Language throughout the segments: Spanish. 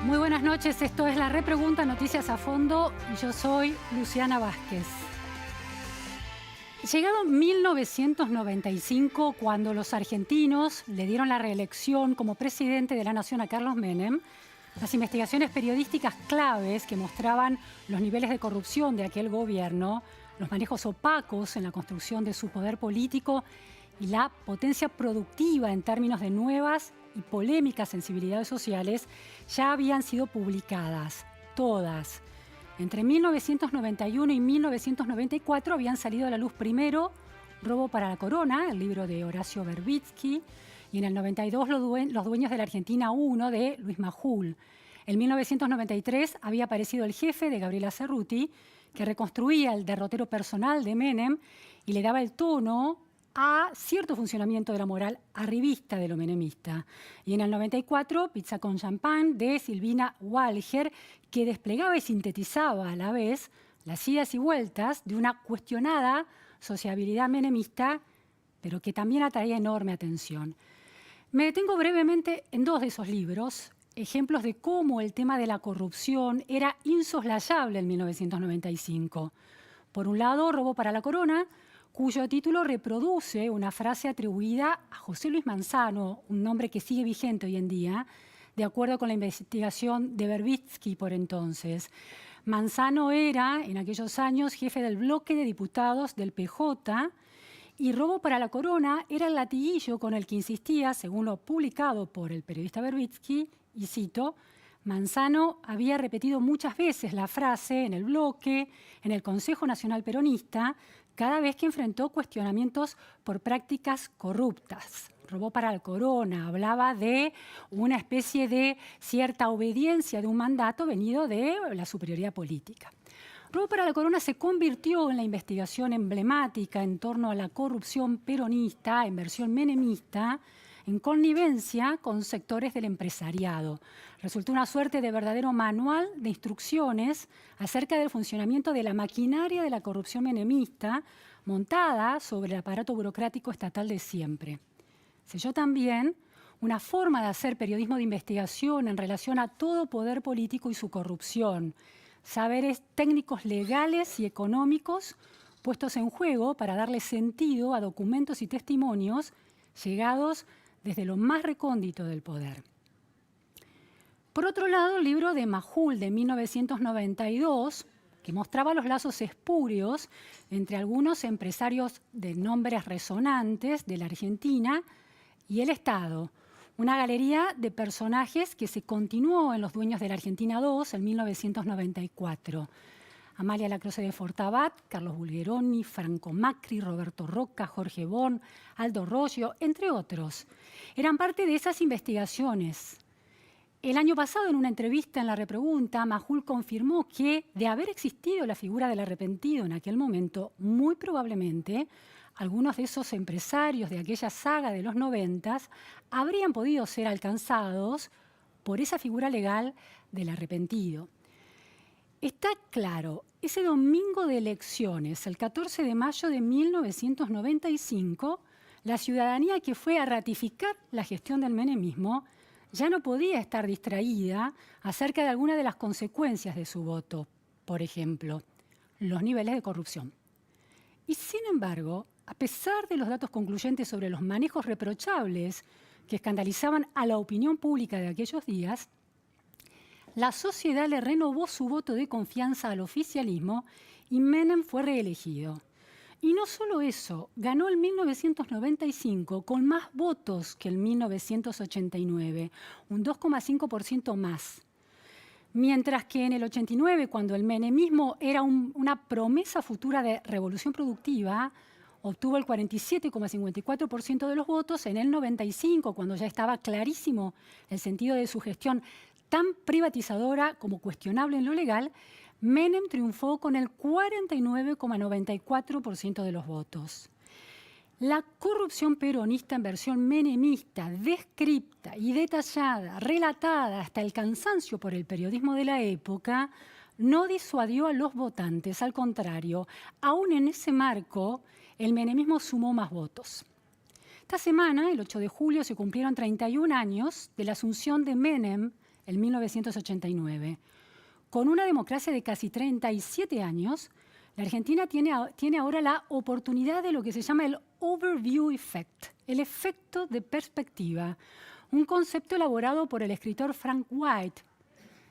Muy buenas noches, esto es La Repregunta, Noticias a Fondo, y yo soy Luciana Vázquez. Llegado 1995, cuando los argentinos le dieron la reelección como presidente de la nación a Carlos Menem, las investigaciones periodísticas claves que mostraban los niveles de corrupción de aquel gobierno, los manejos opacos en la construcción de su poder político y la potencia productiva en términos de nuevas y polémicas sensibilidades sociales, ya habían sido publicadas, todas. Entre 1991 y 1994 habían salido a la luz primero Robo para la Corona, el libro de Horacio Verbitsky, y en el 92 Los dueños de la Argentina 1 de Luis Majul. En 1993 había aparecido El jefe de Gabriela Cerruti, que reconstruía el derrotero personal de Menem y le daba el tono a cierto funcionamiento de la moral arribista de lo menemista. Y en el 94, Pizza con champán, de Silvina Walger, que desplegaba y sintetizaba a la vez las idas y vueltas de una cuestionada sociabilidad menemista, pero que también atraía enorme atención. Me detengo brevemente en dos de esos libros, ejemplos de cómo el tema de la corrupción era insoslayable en 1995. Por un lado, Robo para la Corona, cuyo título reproduce una frase atribuida a José Luis Manzano, un nombre que sigue vigente hoy en día, de acuerdo con la investigación de Verbitsky por entonces. Manzano era, en aquellos años, jefe del bloque de diputados del PJ, y Robo para la Corona era el latiguillo con el que insistía, según lo publicado por el periodista Verbitsky, y cito: Manzano había repetido muchas veces la frase en el bloque, en el Consejo Nacional Peronista, cada vez que enfrentó cuestionamientos por prácticas corruptas. Robó para la Corona, hablaba de una especie de cierta obediencia de un mandato venido de la superioridad política. Robo para la Corona se convirtió en la investigación emblemática en torno a la corrupción peronista, en versión menemista, en connivencia con sectores del empresariado. Resultó una suerte de verdadero manual de instrucciones acerca del funcionamiento de la maquinaria de la corrupción menemista, montada sobre el aparato burocrático estatal de siempre. Selló también una forma de hacer periodismo de investigación en relación a todo poder político y su corrupción, saberes técnicos legales y económicos puestos en juego para darle sentido a documentos y testimonios llegados desde lo más recóndito del poder. Por otro lado, el libro de Majul de 1992, que mostraba los lazos espurios entre algunos empresarios de nombres resonantes de la Argentina y el Estado. Una galería de personajes que se continuó en Los dueños de la Argentina 2 en 1994. Amalia Lacroze de Fortabat, Carlos Bulgeroni, Franco Macri, Roberto Roca, Jorge Born, Aldo Roggio, entre otros. Eran parte de esas investigaciones. El año pasado, en una entrevista en La Repregunta, Majul confirmó que, de haber existido la figura del arrepentido en aquel momento, muy probablemente algunos de esos empresarios de aquella saga de los 90 habrían podido ser alcanzados por esa figura legal del arrepentido. Está claro, ese domingo de elecciones, el 14 de mayo de 1995, la ciudadanía que fue a ratificar la gestión del menemismo ya no podía estar distraída acerca de alguna de las consecuencias de su voto, por ejemplo, los niveles de corrupción. Y sin embargo, a pesar de los datos concluyentes sobre los manejos reprochables que escandalizaban a la opinión pública de aquellos días, la sociedad le renovó su voto de confianza al oficialismo y Menem fue reelegido. Y no solo eso, ganó el 1995 con más votos que el 1989, un 2,5% más. Mientras que en el 89, cuando el menemismo era una promesa futura de revolución productiva, obtuvo el 47,54% de los votos. En el 95, cuando ya estaba clarísimo el sentido de su gestión tan privatizadora como cuestionable en lo legal, Menem triunfó con el 49,94% de los votos. La corrupción peronista en versión menemista, descripta y detallada, relatada hasta el cansancio por el periodismo de la época, no disuadió a los votantes. Al contrario, aún en ese marco, el menemismo sumó más votos. Esta semana, el 8 de julio, se cumplieron 31 años de la asunción de Menem en 1989. Con una democracia de casi 37 años, la Argentina tiene ahora la oportunidad de lo que se llama el overview effect, el efecto de perspectiva, un concepto elaborado por el escritor Frank White.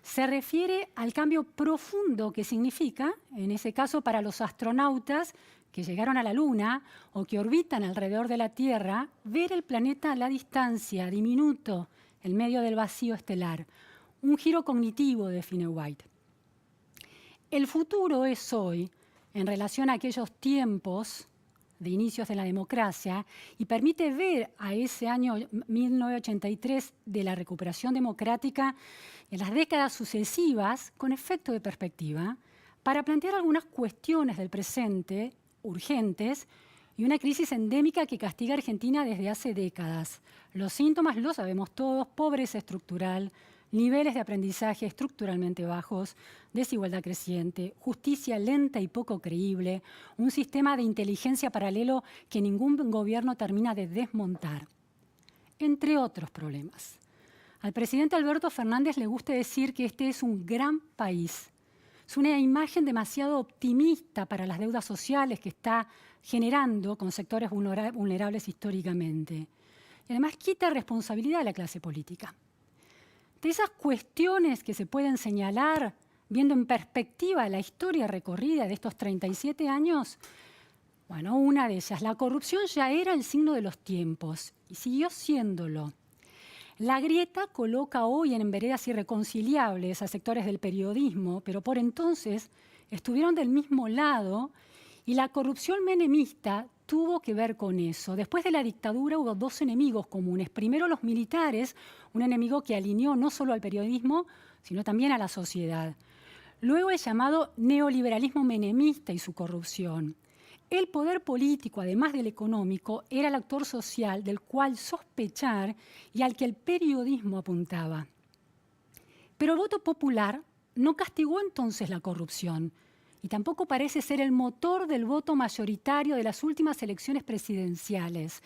Se refiere al cambio profundo que significa, en ese caso para los astronautas que llegaron a la Luna o que orbitan alrededor de la Tierra, ver el planeta a la distancia, diminuto, en medio del vacío estelar. Un giro cognitivo, define White. El futuro es hoy, en relación a aquellos tiempos de inicios de la democracia, y permite ver a ese año 1983 de la recuperación democrática en las décadas sucesivas con efecto de perspectiva, para plantear algunas cuestiones del presente urgentes y una crisis endémica que castiga a Argentina desde hace décadas. Los síntomas los sabemos todos: pobreza estructural, niveles de aprendizaje estructuralmente bajos, desigualdad creciente, justicia lenta y poco creíble, un sistema de inteligencia paralelo que ningún gobierno termina de desmontar, entre otros problemas. Al presidente Alberto Fernández le gusta decir que este es un gran país. Es una imagen demasiado optimista para las deudas sociales que está generando con sectores vulnerables históricamente. Y además quita responsabilidad a la clase política. De esas cuestiones que se pueden señalar, viendo en perspectiva la historia recorrida de estos 37 años, bueno, una de ellas, la corrupción ya era el signo de los tiempos y siguió siéndolo. La grieta coloca hoy en veredas irreconciliables a sectores del periodismo, pero por entonces estuvieron del mismo lado y la corrupción menemista tuvo que ver con eso. Después de la dictadura hubo dos enemigos comunes. Primero los militares, un enemigo que alineó no solo al periodismo, sino también a la sociedad. Luego el llamado neoliberalismo menemista y su corrupción. El poder político, además del económico, era el actor social del cual sospechar y al que el periodismo apuntaba. Pero el voto popular no castigó entonces la corrupción y tampoco parece ser el motor del voto mayoritario de las últimas elecciones presidenciales.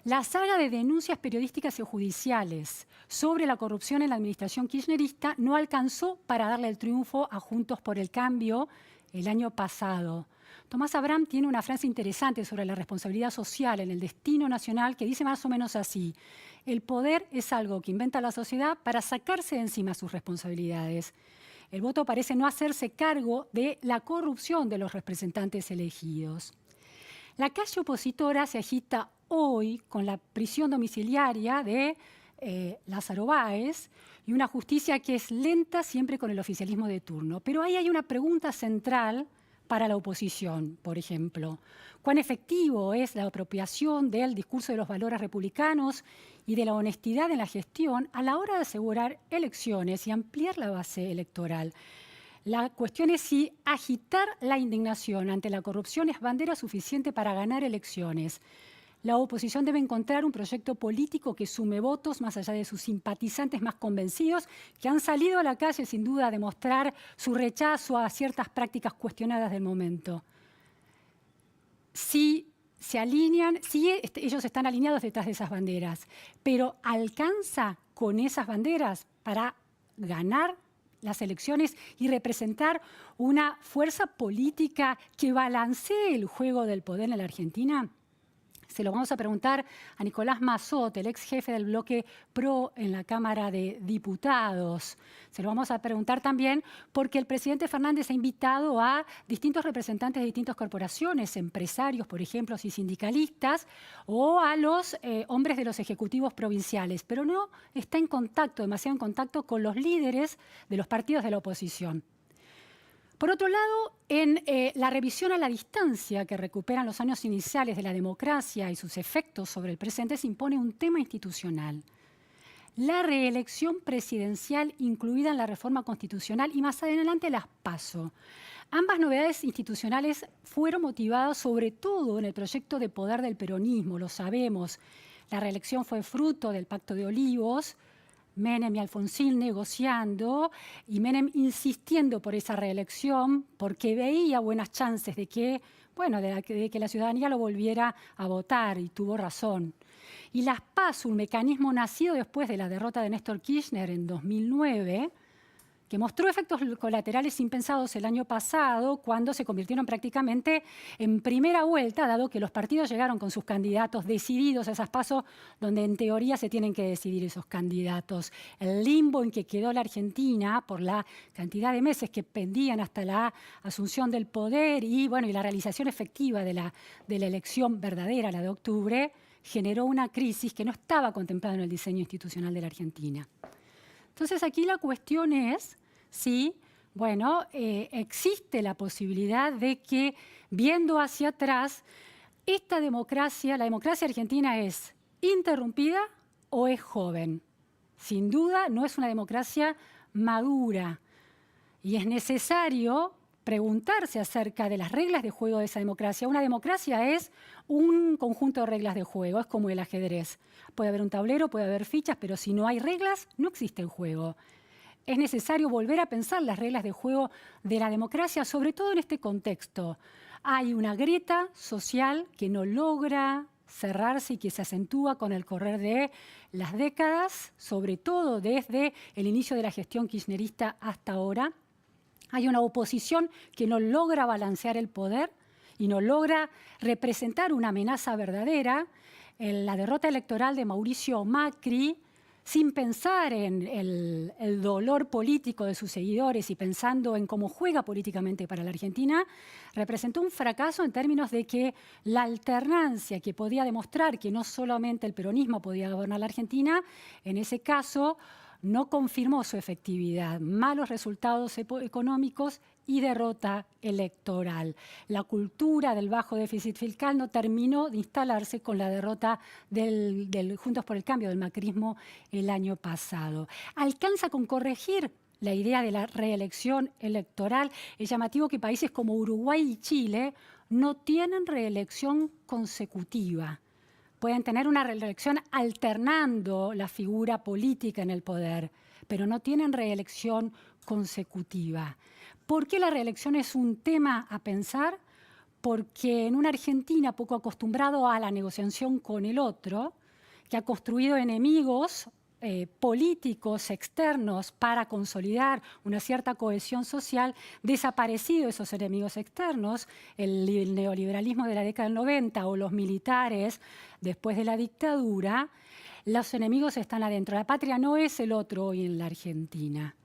La saga de denuncias periodísticas y judiciales sobre la corrupción en la administración kirchnerista no alcanzó para darle el triunfo a Juntos por el Cambio el año pasado. Tomás Abraham tiene una frase interesante sobre la responsabilidad social en el destino nacional que dice más o menos así: el poder es algo que inventa la sociedad para sacarse de encima sus responsabilidades. El voto parece no hacerse cargo de la corrupción de los representantes elegidos. La calle opositora se agita hoy con la prisión domiciliaria de Lázaro Báez y una justicia que es lenta siempre con el oficialismo de turno. Pero ahí hay una pregunta central para la oposición, por ejemplo. ¿Cuán efectivo es la apropiación del discurso de los valores republicanos y de la honestidad en la gestión a la hora de asegurar elecciones y ampliar la base electoral? La cuestión es si agitar la indignación ante la corrupción es bandera suficiente para ganar elecciones. La oposición debe encontrar un proyecto político que sume votos más allá de sus simpatizantes más convencidos, que han salido a la calle sin duda a demostrar su rechazo a ciertas prácticas cuestionadas del momento. Si se alinean, sí, ellos están alineados detrás de esas banderas, pero ¿alcanza con esas banderas para ganar las elecciones y representar una fuerza política que balancee el juego del poder en la Argentina? Se lo vamos a preguntar a Nicolás Mazzot, el ex jefe del bloque PRO en la Cámara de Diputados. Se lo vamos a preguntar también porque el presidente Fernández ha invitado a distintos representantes de distintas corporaciones, empresarios, por ejemplo, y sindicalistas, o a los hombres de los ejecutivos provinciales, pero no está en contacto, demasiado en contacto con los líderes de los partidos de la oposición. Por otro lado, en la revisión a la distancia que recuperan los años iniciales de la democracia y sus efectos sobre el presente se impone un tema institucional: la reelección presidencial incluida en la reforma constitucional y más adelante las PASO. Ambas novedades institucionales fueron motivadas sobre todo en el proyecto de poder del peronismo, lo sabemos. La reelección fue fruto del Pacto de Olivos, Menem y Alfonsín negociando y Menem insistiendo por esa reelección porque veía buenas chances de que, bueno, de que la ciudadanía lo volviera a votar, y tuvo razón. Y las PASO, un mecanismo nacido después de la derrota de Néstor Kirchner en 2009, que mostró efectos colaterales impensados el año pasado, cuando se convirtieron prácticamente en primera vuelta, dado que los partidos llegaron con sus candidatos decididos a esas PASO, donde en teoría se tienen que decidir esos candidatos. El limbo en que quedó la Argentina por la cantidad de meses que pendían hasta la asunción del poder y, bueno, y la realización efectiva de la elección verdadera, la de octubre, generó una crisis que no estaba contemplada en el diseño institucional de la Argentina. Entonces, aquí la cuestión es si, bueno, existe la posibilidad de que, viendo hacia atrás, esta democracia, la democracia argentina, es interrumpida o es joven. Sin duda, no es una democracia madura. Y es necesario preguntarse acerca de las reglas de juego de esa democracia. Una democracia es un conjunto de reglas de juego, es como el ajedrez. Puede haber un tablero, puede haber fichas, pero si no hay reglas, no existe el juego. Es necesario volver a pensar las reglas de juego de la democracia, sobre todo en este contexto. Hay una grieta social que no logra cerrarse y que se acentúa con el correr de las décadas, sobre todo desde el inicio de la gestión kirchnerista hasta ahora. Hay una oposición que no logra balancear el poder y no logra representar una amenaza verdadera. La derrota electoral de Mauricio Macri, sin pensar en el dolor político de sus seguidores y pensando en cómo juega políticamente para la Argentina, representó un fracaso en términos de que la alternancia que podía demostrar que no solamente el peronismo podía gobernar la Argentina, en ese caso no confirmó su efectividad. Malos resultados económicos y derrota electoral. La cultura del bajo déficit fiscal no terminó de instalarse con la derrota del Juntos por el Cambio, del macrismo, el año pasado. Alcanza con corregir la idea de la reelección electoral. Es llamativo que países como Uruguay y Chile no tienen reelección consecutiva. Pueden tener una reelección alternando la figura política en el poder, pero no tienen reelección consecutiva. ¿Por qué la reelección es un tema a pensar? Porque en una Argentina poco acostumbrado a la negociación con el otro, que ha construido enemigos políticos externos para consolidar una cierta cohesión social, desaparecido esos enemigos externos, el neoliberalismo de la década del 90 o los militares después de la dictadura, los enemigos están adentro. La patria no es el otro hoy en la Argentina.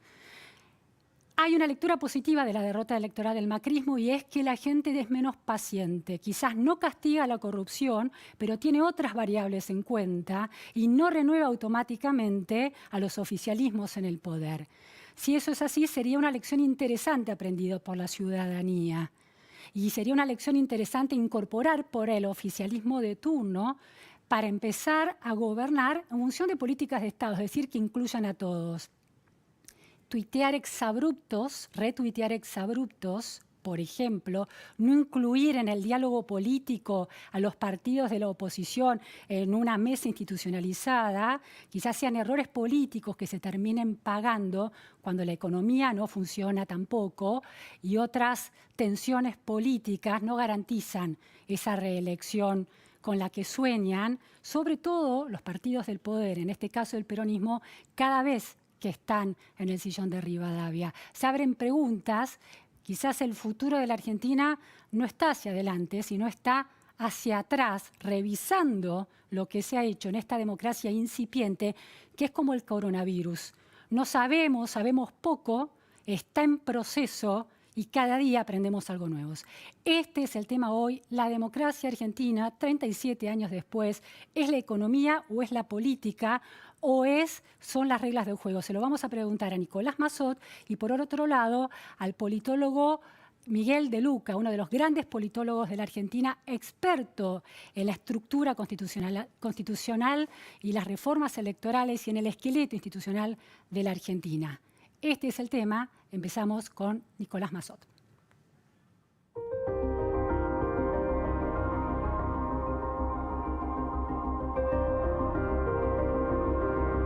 Hay una lectura positiva de la derrota electoral del macrismo y es que la gente es menos paciente. Quizás no castiga la corrupción, pero tiene otras variables en cuenta y no renueva automáticamente a los oficialismos en el poder. Si eso es así, sería una lección interesante aprendida por la ciudadanía. Y sería una lección interesante incorporar por el oficialismo de turno para empezar a gobernar en función de políticas de Estado, es decir, que incluyan a todos. Tuitear exabruptos, retuitear exabruptos, por ejemplo, no incluir en el diálogo político a los partidos de la oposición en una mesa institucionalizada, quizás sean errores políticos que se terminen pagando cuando la economía no funciona tampoco y otras tensiones políticas no garantizan esa reelección con la que sueñan, sobre todo los partidos del poder, en este caso el peronismo, cada vez que están en el sillón de Rivadavia. Se abren preguntas, quizás el futuro de la Argentina no está hacia adelante, sino está hacia atrás, revisando lo que se ha hecho en esta democracia incipiente, que es como el coronavirus. No sabemos, sabemos poco, está en proceso y cada día aprendemos algo nuevo. Este es el tema hoy, la democracia argentina, 37 años después, ¿es la economía o es la política o son las reglas del juego? Se lo vamos a preguntar a Nicolás Massot y por otro lado al politólogo Miguel De Luca, uno de los grandes politólogos de la Argentina, experto en la estructura constitucional y las reformas electorales y en el esqueleto institucional de la Argentina. Este es el tema. Empezamos con Nicolás Massot.